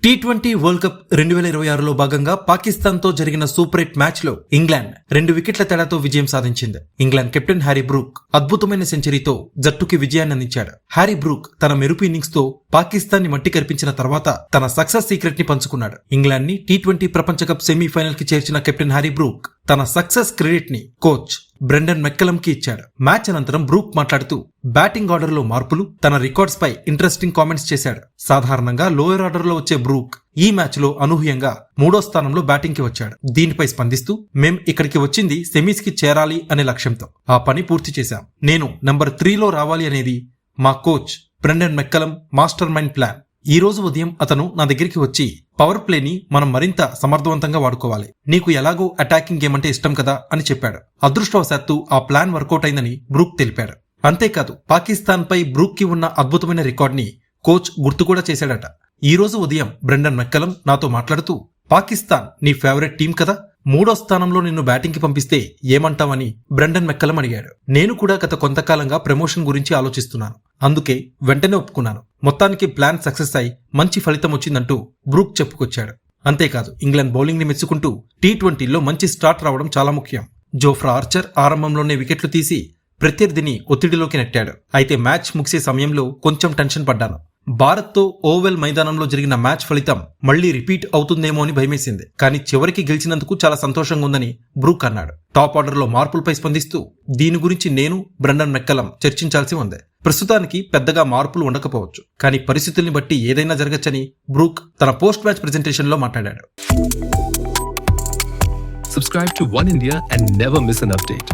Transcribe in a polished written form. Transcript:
T20 world cup 2026లో భాగంగా పాకిస్తాన్తో జరిగిన సూపర్ 8 మ్యాచ్లో ఇంగ్లాండ్ 2 వికెట్ల తేడాతో విజయం సాధించింది. ఇంగ్లాండ్ కెప్టెన్ హ్యారీ బ్రూక్ అద్భుతమైన సెంచరీతో జట్టుకి విజయాన్ని అందించాడు. హ్యారీ బ్రూక్ తన మెరుపు ఇన్నింగ్స్ తో పాకిస్తాన్ ని మట్టి కరిపించిన తర్వాత తన సక్సెస్ సీక్రెట్ ని పంచుకున్నాడు. ఇంగ్లాండ్ ని T20 ప్రపంచ కప్ సెమీఫైనల్ కి చేర్చిన కెప్టెన్ హ్యారీ బ్రూక్ తన సక్సెస్ క్రెడిట్ ని కోచ్ బ్రెండన్ మెక్కలం కి ఇచ్చాడు. మ్యాచ్ అనంతరం బ్రూక్ మాట్లాడుతూ బ్యాటింగ్ ఆర్డర్ లో మార్పులు, తన రికార్డ్స్ పై ఇంట్రెస్టింగ్ కామెంట్స్ చేశాడు. సాధారణంగా లోయర్ ఆర్డర్ లో వచ్చే బ్రూక్ ఈ మ్యాచ్ లో అనూహ్యంగా 3వ స్థానంలో బ్యాటింగ్ కి వచ్చాడు. దీనిపై స్పందిస్తూ మేం ఇక్కడికి వచ్చింది సెమీస్ కి చేరాలి అనే లక్ష్యంతో ఆ పని పూర్తి చేశాం. నేను నంబర్ 3లో రావాలి అనేది మా coach Brendon McCullum master mind plan. ఈ రోజు ఉదయం అతను నా దగ్గరికి వచ్చి పవర్ ప్లేని మనం మరింత సమర్థవంతంగా వాడుకోవాలి, నీకు ఎలాగో అటాకింగ్ గేమ్ అంటే ఇష్టం కదా అని చెప్పాడు. అదృష్టవశాత్తు ఆ ప్లాన్ వర్కౌట్ అయిందని బ్రూక్ తెలిపాడు. అంతేకాదు పాకిస్తాన్ పై బ్రూక్ కి ఉన్న అద్భుతమైన రికార్డ్ ని కోచ్ గుర్తు కూడా చేశాడట. ఈ రోజు ఉదయం బ్రెండన్ మెక్కలం నాతో మాట్లాడుతూ పాకిస్తాన్ నీ ఫేవరెట్ టీం కదా, 3వ స్థానంలో నిన్ను బ్యాటింగ్ కి పంపిస్తే ఏమంటావని బ్రెండన్ మెక్కలం అడిగాడు. నేను కూడా గత కొంతకాలంగా ప్రమోషన్ గురించి ఆలోచిస్తున్నాను, అందుకే వెంటనే ఒప్పుకున్నాను. మొత్తానికి ప్లాన్ సక్సెస్ అయి మంచి ఫలితం వచ్చిందంటూ బ్రూక్ చెప్పుకొచ్చాడు. అంతేకాదు ఇంగ్లాండ్ బౌలింగ్ ని మెచ్చుకుంటూ T20లో మంచి స్టార్ట్ రావడం చాలా ముఖ్యం. జోఫ్రా ఆర్చర్ ఆరంభంలోనే వికెట్లు తీసి ప్రత్యర్థిని ఒత్తిడిలోకి నెట్టాడు. అయితే మ్యాచ్ ముగిసే సమయంలో కొంచెం టెన్షన్ పడ్డాను. భారత్తో ఓవెల్ మైదానంలో జరిగిన మ్యాచ్ ఫలితం మళ్లీ రిపీట్ అవుతుందేమో అని భయమేసింది. కానీ చివరికి గెలిచినందుకు చాలా సంతోషంగా ఉందని బ్రూక్ అన్నాడు. టాప్ ఆర్డర్ లో మార్పులపై స్పందిస్తూ దీని గురించి నేను బ్రెండన్ మెక్కలం చర్చించాల్సి ఉంది. ప్రస్తుతానికి పెద్దగా మార్పులు ఉండకపోవచ్చు, కానీ పరిస్థితుల్ని బట్టి ఏదైనా జరగచ్చని బ్రూక్ తన పోస్ట్ మ్యాచ్ ప్రెజెంటేషన్ లో మాట్లాడాడు. Subscribe to One India and never miss an update.